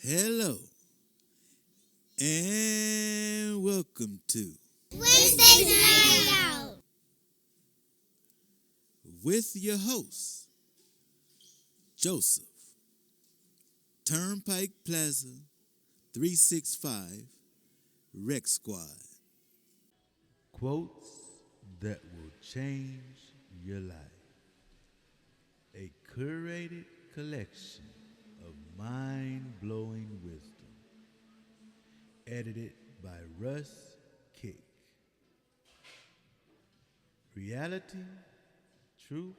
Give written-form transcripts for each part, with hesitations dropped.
Hello and welcome to Wednesday's Night Out. with your host Joseph, Turnpike Plaza 365 Rec Squad. Quotes that will change your life. A curated collection of mind-blowing wisdom. Edited by Russ Kick. Reality, truth,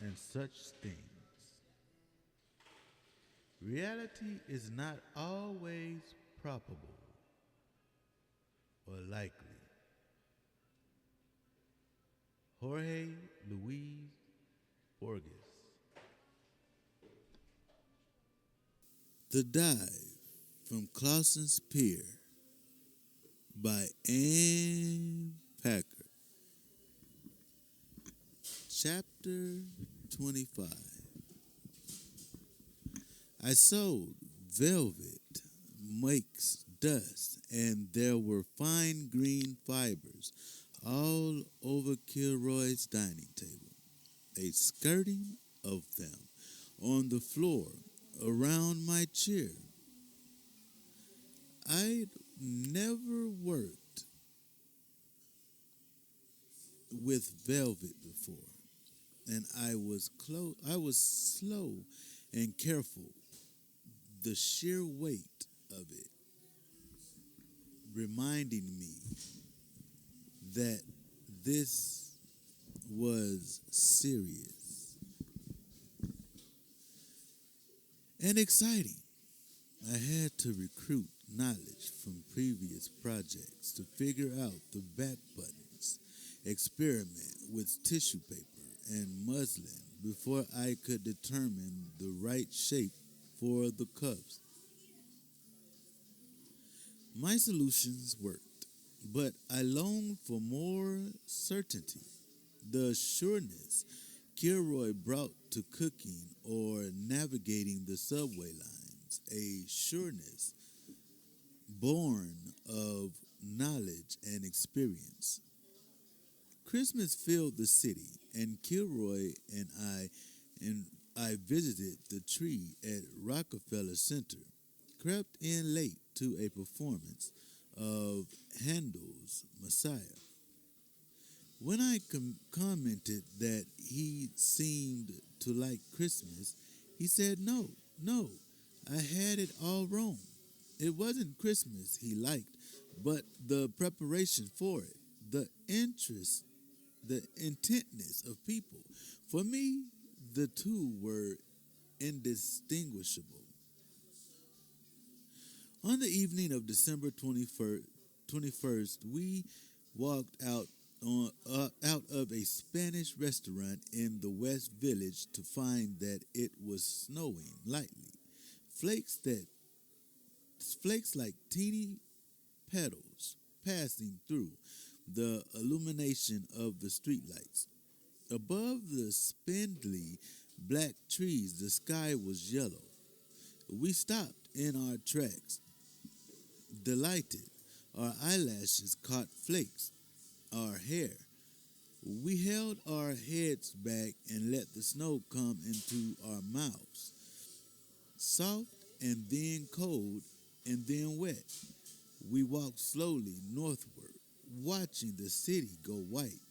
and such things. Reality is not always probable or likely. Jorge Luis Borges. The Dive from Clausen's Pier by Ann Packer. Chapter 25. I sewed velvet makes dust, and there were fine green fibers all over Kilroy's dining table, a skirting of them on the floor around my chair. I'd never worked with velvet before, and I was slow and careful. The sheer weight of it reminding me that this was serious and exciting. I had to recruit knowledge from previous projects to figure out the back buttons, experiment with tissue paper and muslin before I could determine the right shape for the cuffs. My solutions worked, but I longed for more certainty. The sureness Kilroy brought to cooking or navigating the subway lines, a sureness born of knowledge and experience. Christmas filled the city, and Kilroy and I visited the tree at Rockefeller Center, crept in late to a performance of Handel's Messiah. When I commented that he seemed to like Christmas, he said, no, I had it all wrong. It wasn't Christmas he liked, but the preparation for it, the interest, the intentness of people. For me, the two were indistinguishable. On the evening of December 21st, we walked out of a Spanish restaurant in the West Village to find that it was snowing lightly. Flakes that flakes like teeny petals passing through the illumination of the streetlights. Above the spindly black trees, the sky was yellow. We stopped in our tracks, delighted. Our eyelashes caught flakes. Our hair. We held our heads back and let the snow come into our mouths. Soft and then cold and then wet. We walked slowly northward, watching the city go white.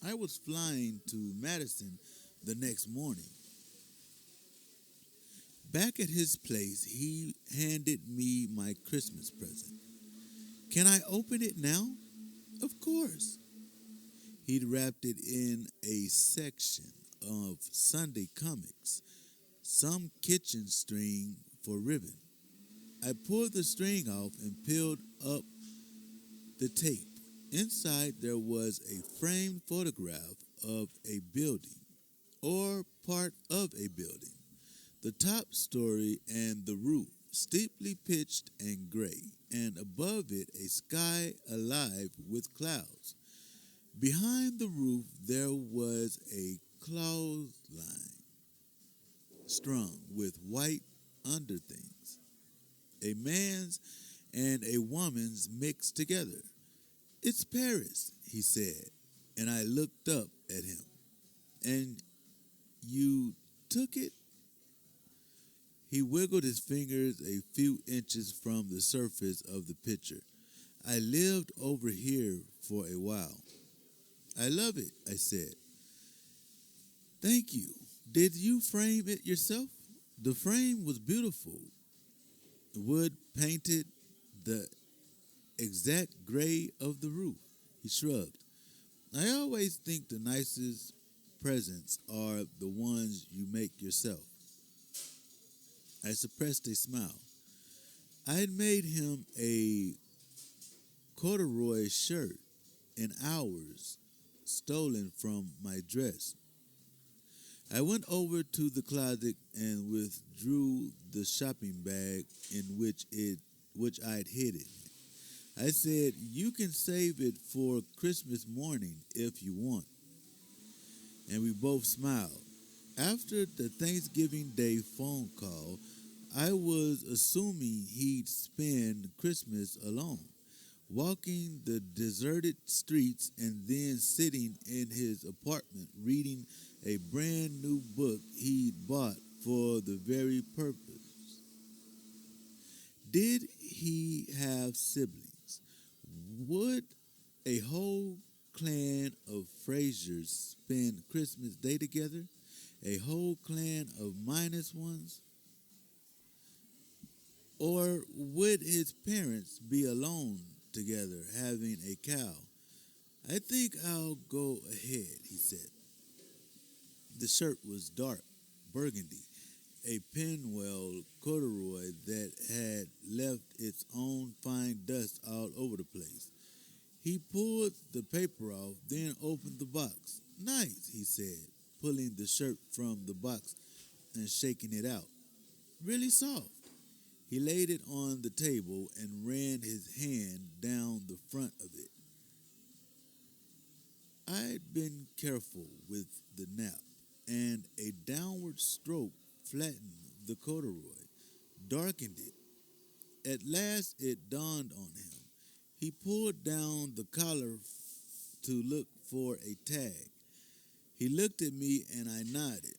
I was flying to Madison the next morning. Back at his place, he handed me my Christmas present. Can I open it now? Of course. He'd wrapped it in a section of Sunday comics, some kitchen string for ribbon. I pulled the string off and peeled up the tape. Inside there was a framed photograph of a building, or part of a building. The top story and the roof, steeply pitched and gray, and above it a sky alive with clouds. Behind the roof there was a clothesline strung with white underthings. a man's and a woman's mixed together. It's Paris, he said, and I looked up at him. And you took it? He wiggled his fingers a few inches from the surface of the pitcher. I lived over here for a while. I love it, I said. Thank you. Did you frame it yourself? The frame was beautiful. Wood painted the exact gray of the roof. He shrugged. I always think the nicest presents are the ones you make yourself. I suppressed a smile. I had made him a corduroy shirt in hours, stolen from my dress. I went over to the closet and withdrew the shopping bag in which I'd hidden. I said, you can save it for Christmas morning if you want. And we both smiled. After the Thanksgiving Day phone call, I was assuming he'd spend Christmas alone, walking the deserted streets and then sitting in his apartment reading a brand new book he'd bought for the very purpose. Did he have siblings? Would a whole clan of Frasers spend Christmas Day together? A whole clan of minus ones? Or would his parents be alone together having a cow? I think I'll go ahead, he said. The shirt was dark burgundy, a pinwheel corduroy that had left its own fine dust all over the place. He pulled the paper off, then opened the box. Nice, he said, pulling the shirt from the box and shaking it out. Really soft. He laid it on the table and ran his hand down the front of it. I'd been careful with the nap, and a downward stroke flattened the corduroy, darkened it. At last it dawned on him. He pulled down the collar to look for a tag. He looked at me and I nodded.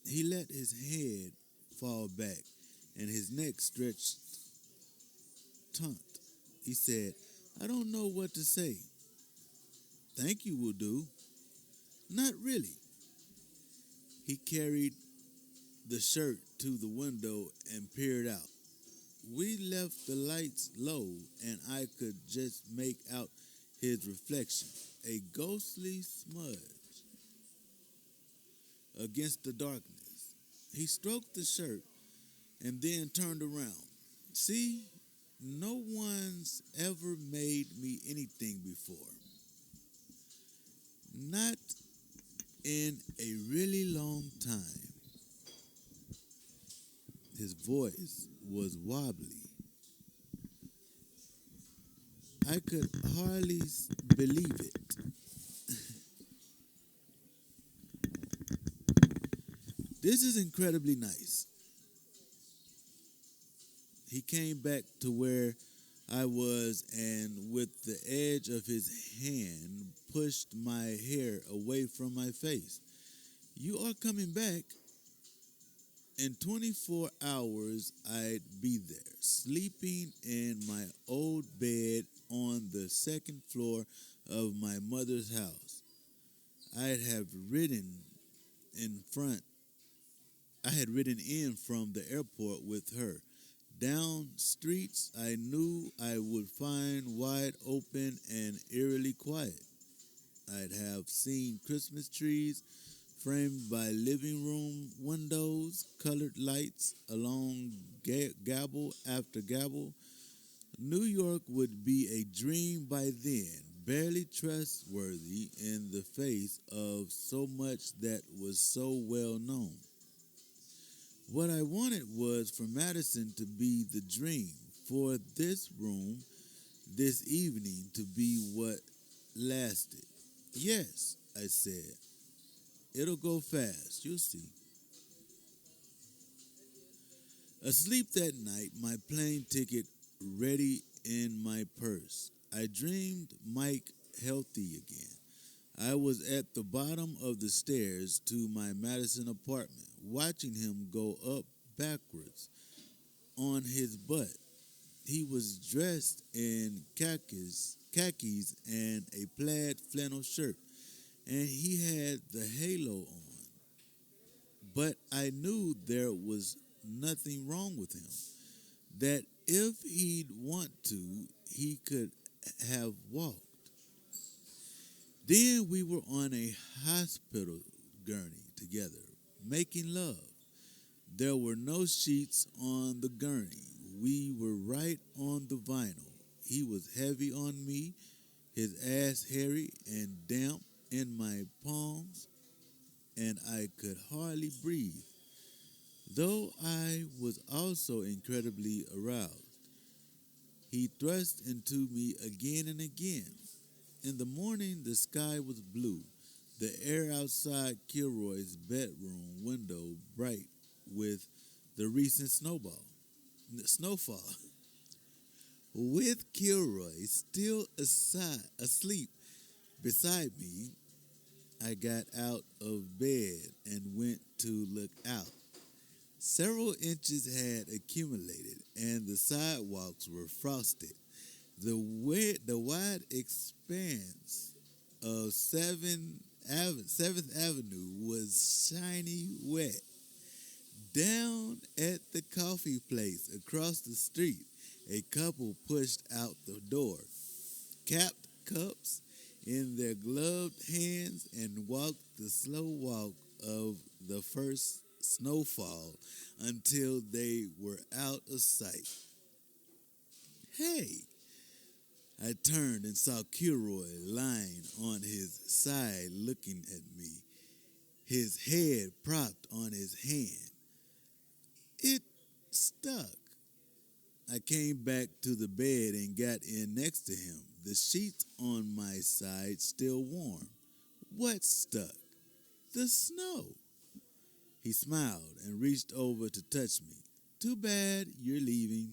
He let his head fall back and his neck stretched taut. He said, I don't know what to say. Thank you will do. Not really. He carried the shirt to the window and peered out. We left the lights low and I could just make out his reflection, a ghostly smudge against the darkness. He stroked the shirt and then turned around. See, no one's ever made me anything before. Not in a really long time. His voice was wobbly. I could hardly believe it. This is incredibly nice. He came back to where I was and with the edge of his hand pushed my hair away from my face. You are coming back? In 24 hours, I'd be there, sleeping in my old bed on the second floor of my mother's house. I had ridden in from the airport with her. Down streets I knew I would find wide open and eerily quiet. I'd have seen Christmas trees framed by living room windows, colored lights along gable after gable. New York would be a dream by then, barely trustworthy in the face of so much that was so well known. What I wanted was for Madison to be the dream, for this room, this evening to be what lasted. Yes, I said. It'll go fast, you'll see. Asleep that night, my plane ticket ready in my purse. I dreamed Mike healthy again. I was at the bottom of the stairs to my Madison apartment, watching him go up backwards on his butt. He was dressed in khakis and a plaid flannel shirt, and he had the halo on. But I knew there was nothing wrong with him. That if he'd want to, he could have walked. Then we were on a hospital gurney together, making love. There were no sheets on the gurney. We were right on the vinyl. He was heavy on me, his ass hairy and damp in my palms, and I could hardly breathe, though I was also incredibly aroused. He thrust into me again and again. In the morning, the sky was blue, the air outside Kilroy's bedroom window bright with the recent snowfall. With Kilroy still asleep beside me, I got out of bed and went to look out. Several inches had accumulated, and the sidewalks were frosted. The wide expanse of 7th Avenue was shiny wet. Down at the coffee place across the street, a couple pushed out the door, capped cups in their gloved hands, and walked the slow walk of the first snowfall until they were out of sight. Hey! I turned and saw Kilroy lying on his side looking at me, his head propped on his hand. It stuck. I came back to the bed and got in next to him, the sheets on my side still warm. What stuck? The snow. He smiled and reached over to touch me. Too bad you're leaving.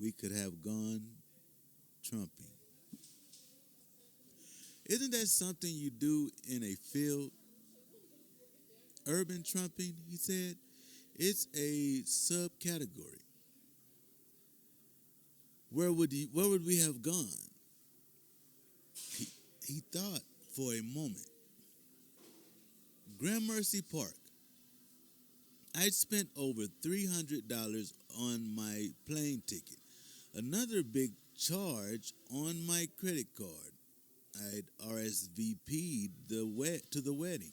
We could have gone trumping. Isn't that something you do in a field? Urban trumping, he said. It's a subcategory. Where would we have gone? He thought for a moment. Gramercy Park. I'd spent over $300 on my plane ticket. Another big charge on my credit card. I'd RSVP'd to the wedding,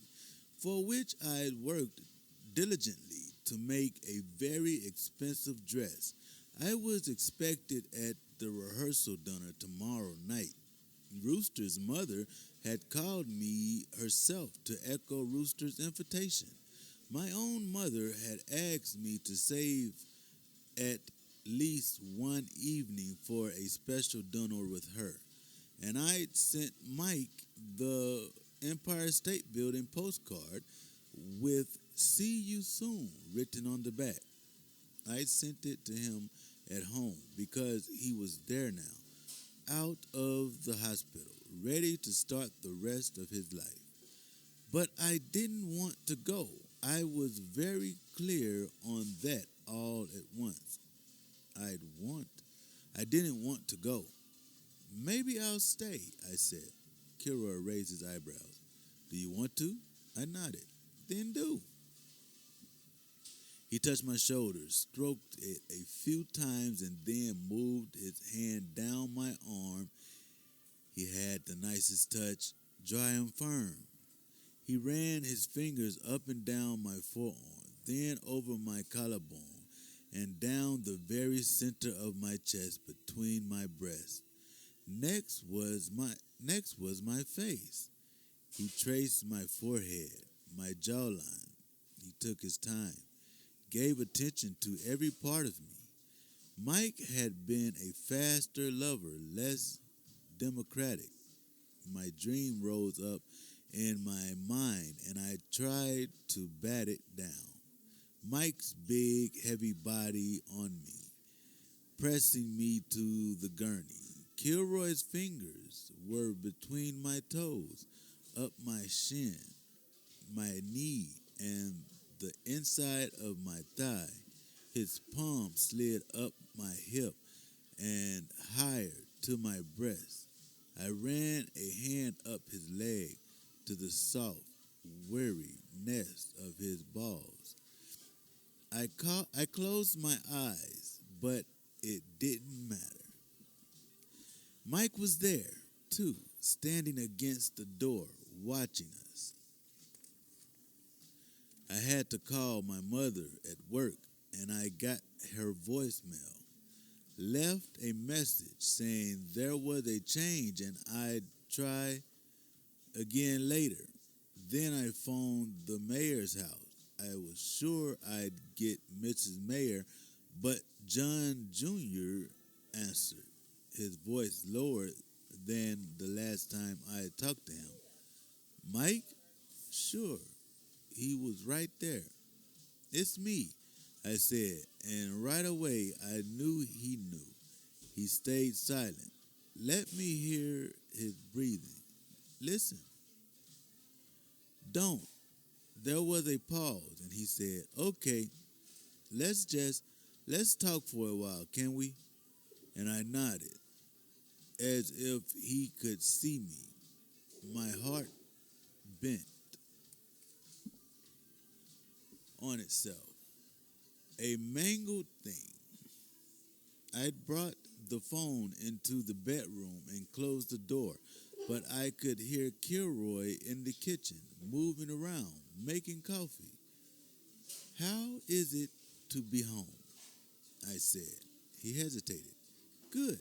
for which I'd worked diligently to make a very expensive dress. I was expected at the rehearsal dinner tomorrow night. Rooster's mother had called me herself to echo Rooster's invitation. My own mother had asked me to save at least one evening for a special dinner with her, and I'd sent Mike the Empire State Building postcard with "See you soon" written on the back. I sent it to him at home because he was there now, out of the hospital, ready to start the rest of his life. But I didn't want to go. I was very clear on that all at once. I didn't want to go. Maybe I'll stay, I said. Kilroy raised his eyebrows. Do you want to? I nodded. Then do. He touched my shoulder, stroked it a few times, and then moved his hand down my arm. He had the nicest touch, dry and firm. He ran his fingers up and down my forearm, then over my collarbone, and down the very center of my chest between my breasts. Next was my face. He traced my forehead, my jawline. He took his time, gave attention to every part of me. Mike had been a faster lover, less democratic. My dream rose up in my mind, and I tried to bat it down. Mike's big, heavy body on me, pressing me to the gurney. Kilroy's fingers were between my toes, up my shin, my knee, and the inside of my thigh. His palm slid up my hip and higher to my breast. I ran a hand up his leg to the soft, weary nest of his balls. I closed my eyes, but it didn't matter. Mike was there, too, standing against the door, watching us. I had to call my mother at work, and I got her voicemail. Left a message saying there was a change and I'd try again later. Then I phoned the mayor's house. I was sure I'd get Mrs. Mayor, but John Jr. answered, his voice lower than the last time I had talked to him. Mike? Sure. He was right there. It's me, I said, and right away I knew he knew. He stayed silent. Let me hear his breathing. Listen. Don't. There was a pause, and he said, okay, let's talk for a while, can we? And I nodded, as if he could see me. My heart bent on itself. A mangled thing. I'd brought the phone into the bedroom and closed the door, but I could hear Kilroy in the kitchen, moving around, making coffee. How is it to be home? I said. He hesitated. Good.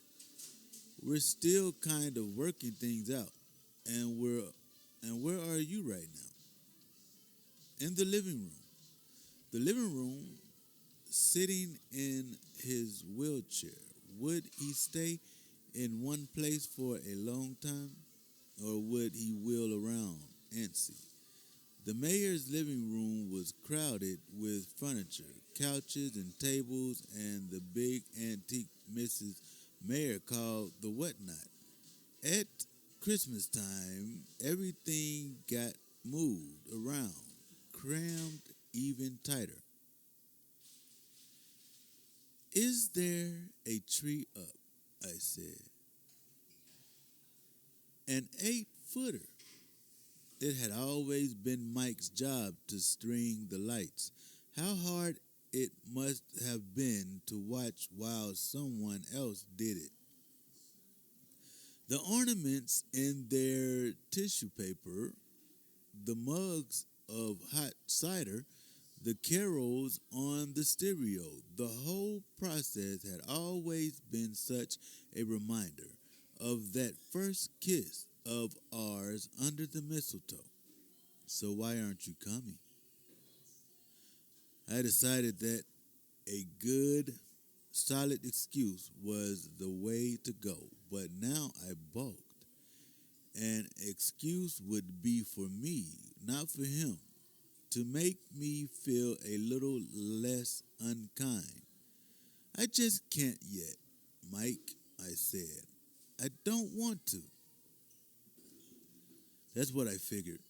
We're still kind of working things out. And where are you right now? In the living room. The living room, sitting in his wheelchair. Would he stay in one place for a long time? Or would he wheel around antsy? The mayor's living room was crowded with furniture, couches and tables, and the big antique Mrs. Mayor called the whatnot. At Christmas time, everything got moved around, crammed even tighter. Is there a tree up? I said. An 8-footer. It had always been Mike's job to string the lights. How hard it must have been to watch while someone else did it. The ornaments in their tissue paper, the mugs of hot cider, the carols on the stereo, the whole process had always been such a reminder of that first kiss of ours under the mistletoe. So why aren't you coming? I decided that a good, solid excuse was the way to go, but now I balked. An excuse would be for me, not for him, to make me feel a little less unkind. I just can't yet, Mike, I said. I don't want to. That's what I figured.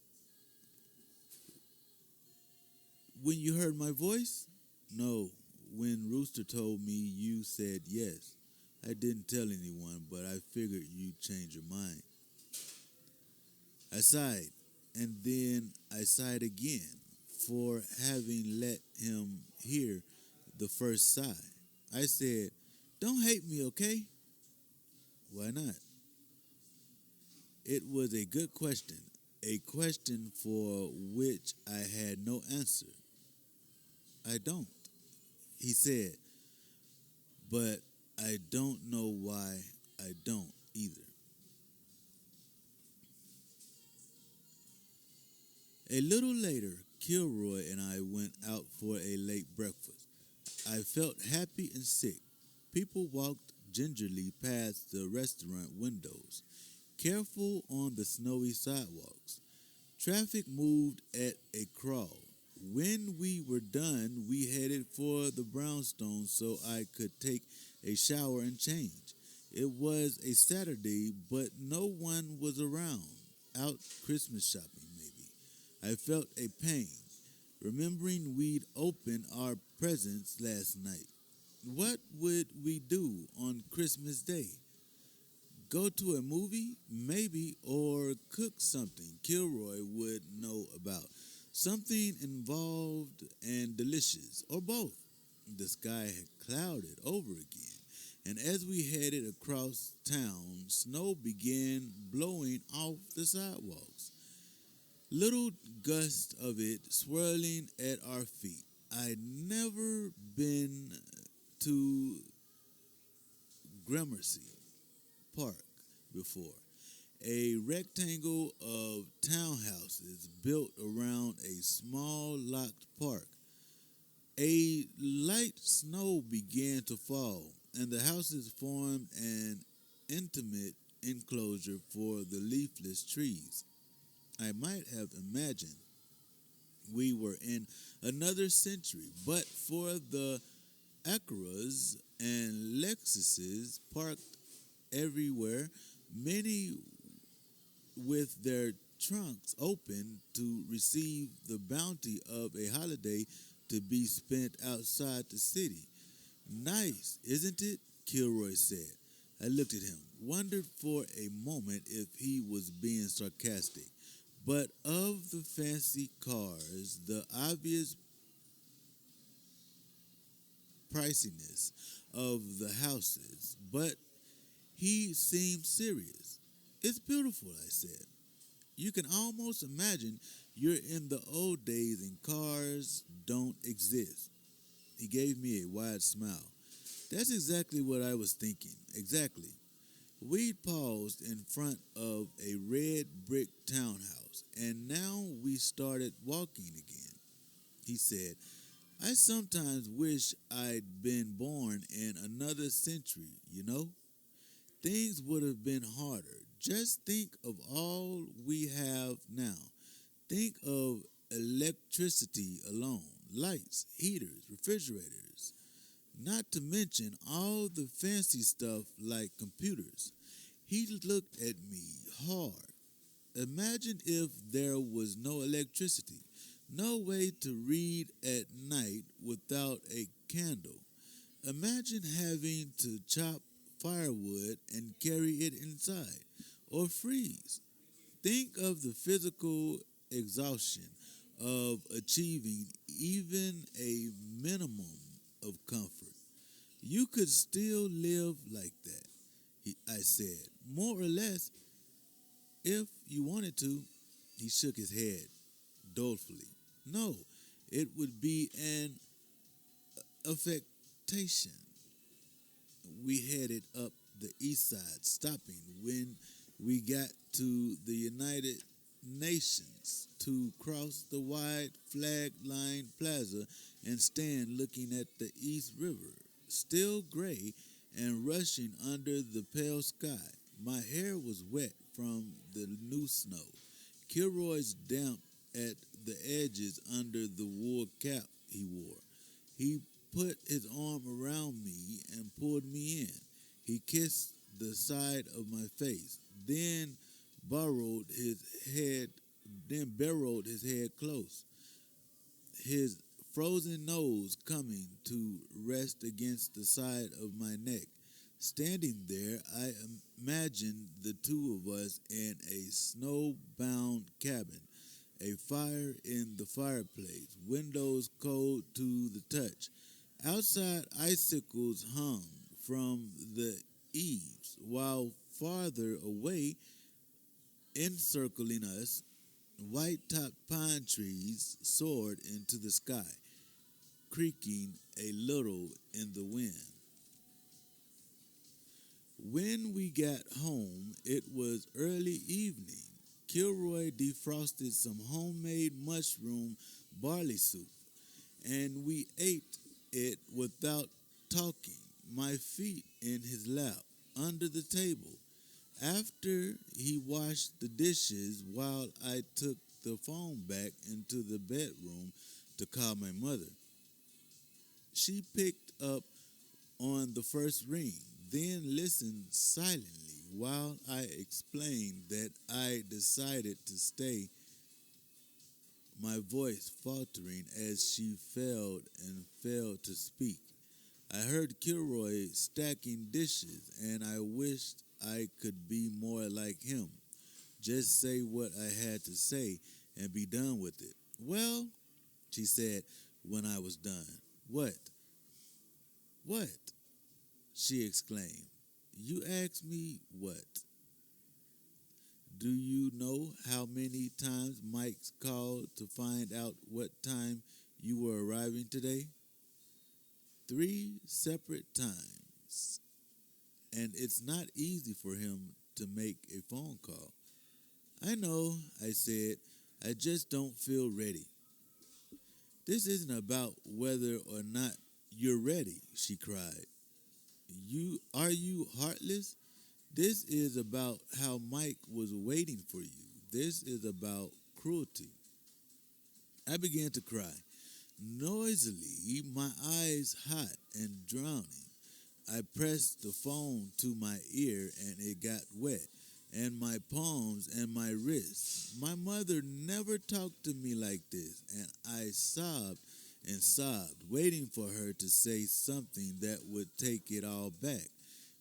When you heard my voice? No. When Rooster told me you said yes. I didn't tell anyone, but I figured you'd change your mind. I sighed, and then I sighed again for having let him hear the first sigh. I said, don't hate me, okay? Why not? It was a good question, a question for which I had no answer. I don't, he said, but I don't know why I don't either. A little later, Kilroy and I went out for a late breakfast. I felt happy and sick. People walked gingerly past the restaurant windows, careful on the snowy sidewalks. Traffic moved at a crawl. When we were done, we headed for the brownstone so I could take a shower and change. It was a Saturday, but no one was around. Out Christmas shopping, maybe. I felt a pain, remembering we'd opened our presents last night. What would we do on Christmas Day? Go to a movie, maybe, or cook something Kilroy would know about. Something involved and delicious, or both. The sky had clouded over again, and as we headed across town, snow began blowing off the sidewalks. Little gusts of it swirling at our feet. I'd never been to Gramercy Park before, a rectangle of townhouses built around a small locked park. A light snow began to fall, and the houses formed an intimate enclosure for the leafless trees. I might have imagined we were in another century, but for the Acuras and Lexuses parked everywhere, many with their trunks open to receive the bounty of a holiday to be spent outside the city. Nice, isn't it? Kilroy said. I looked at him, wondered for a moment if he was being sarcastic. But of the fancy cars, the obvious priciness of the houses, but he seemed serious. It's beautiful, I said. You can almost imagine you're in the old days and cars don't exist. He gave me a wide smile. That's exactly what I was thinking. Exactly. We'd paused in front of a red brick townhouse, and now we started walking again. He said, I sometimes wish I'd been born in another century, you know? Things would have been harder. Just think of all we have now. Think of electricity alone, lights, heaters, refrigerators, not to mention all the fancy stuff like computers. He looked at me hard. Imagine if there was no electricity, no way to read at night without a candle. Imagine having to chop firewood and carry it inside, or freeze. Think of the physical exhaustion of achieving even a minimum of comfort. You could still live like that, I said, more or less, if you wanted to. He shook his head dolefully. No, it would be an affectation. We headed up the east side, stopping when we got to the United Nations to cross the wide flag-lined plaza and stand looking at the East River, still gray and rushing under the pale sky. My hair was wet from the new snow. Kilroy's damp at the edges under the wool cap he wore. He put his arm around me and pulled me in. He kissed the side of my face, burrowed his head, then burrowed his head close, his frozen nose coming to rest against the side of my neck. Standing there, I imagined the two of us in a snow-bound cabin, a fire in the fireplace, windows cold to the touch. Outside, icicles hung from the eaves, while farther away, encircling us, white-topped pine trees soared into the sky, creaking a little in the wind. When we got home, it was early evening. Kilroy defrosted some homemade mushroom barley soup, and we ate it without talking, my feet in his lap, under the table. After he washed the dishes while I took the phone back into the bedroom to call my mother. She picked up on the first ring, then listened silently while I explained that I decided to stay, my voice faltering as she failed and failed to speak. I heard Kilroy stacking dishes, and I wished I could be more like him. Just say what I had to say and be done with it. Well, she said when I was done. What? What? She exclaimed. You asked me what? Do you know how many times Mike's called to find out what time you were arriving today? 3 separate times. And it's not easy for him to make a phone call. I know, I said. I just don't feel ready. This isn't about whether or not you're ready, she cried. Are you heartless? This is about how Mike was waiting for you. This is about cruelty. I began to cry, noisily, my eyes hot and drowning. I pressed the phone to my ear and it got wet, and my palms and my wrists. My mother never talked to me like this, and I sobbed and sobbed, waiting for her to say something that would take it all back.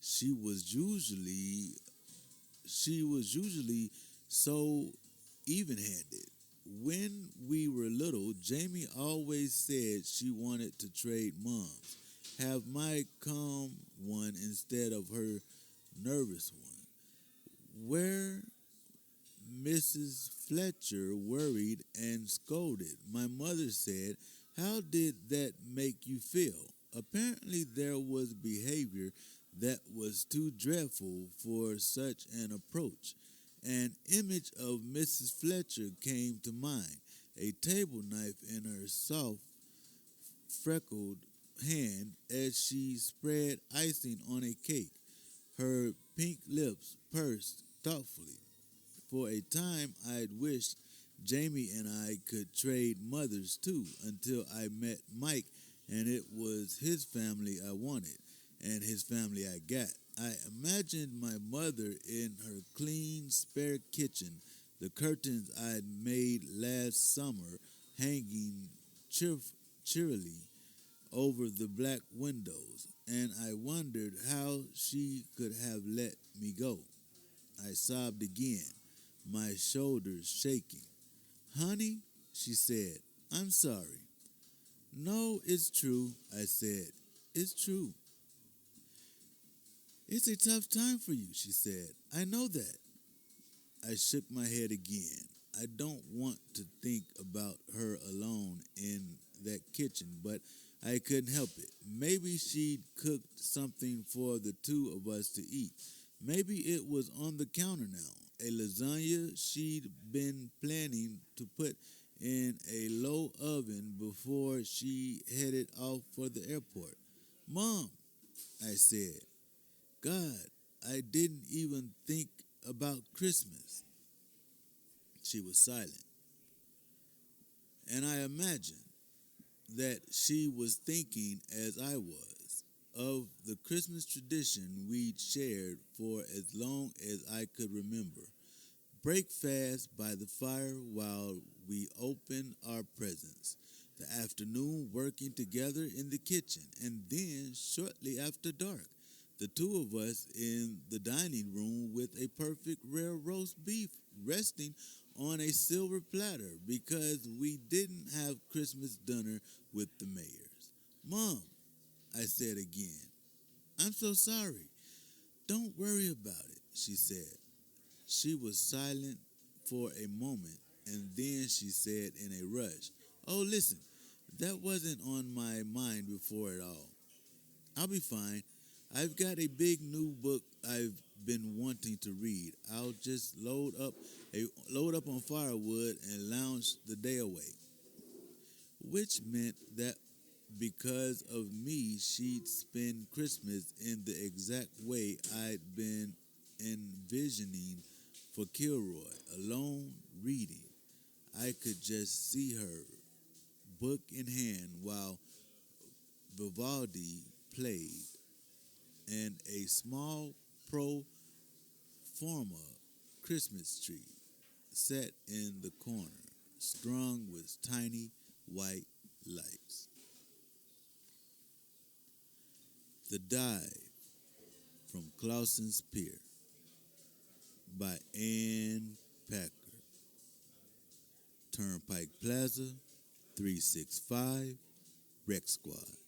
She was usually so even-handed. When we were little, Jamie always said she wanted to trade moms, have my calm one instead of her nervous one. Where Mrs. Fletcher worried and scolded. My mother said, how did that make you feel? Apparently there was behavior that was too dreadful for such an approach. An image of Mrs. Fletcher came to mind, a table knife in her soft, freckled hand as she spread icing on a cake, her pink lips pursed thoughtfully. For a time, I'd wished Jamie and I could trade mothers too until I met Mike, and it was his family I wanted and his family I got. I imagined my mother in her clean, spare kitchen, the curtains I'd made last summer hanging cheerily over the black windows, and I wondered how she could have let me go. I sobbed again, my shoulders shaking. Honey, she said, I'm sorry. No, it's true, I said. It's true. It's a tough time for you, she said. I know that. I shook my head again. I don't want to think about her alone in that kitchen, but I couldn't help it. Maybe she'd cooked something for the two of us to eat. Maybe it was on the counter now, a lasagna she'd been planning to put in a low oven before she headed off for the airport. Mom, I said, God, I didn't even think about Christmas. She was silent, and I imagined that she was thinking, as I was, of the Christmas tradition we'd shared for as long as I could remember. Break fast by the fire while we opened our presents. The afternoon working together in the kitchen, and then shortly after dark, the two of us in the dining room with a perfect rare roast beef resting on a silver platter because we didn't have Christmas dinner with the Mayers. Mom, I said again, I'm so sorry. Don't worry about it, she said. She was silent for a moment, and then she said in a rush, oh, listen, that wasn't on my mind before at all. I'll be fine. I've got a big new book I've been wanting to read. I'll just load up on firewood and lounge the day away. Which meant that because of me, she'd spend Christmas in the exact way I'd been envisioning for Kilroy, alone reading. I could just see her book in hand while Vivaldi played, and a small pro forma Christmas tree set in the corner, strung with tiny white lights. The Dive from Clausen's Pier by Ann Packer. Turnpike Plaza, 365, Rec Squad.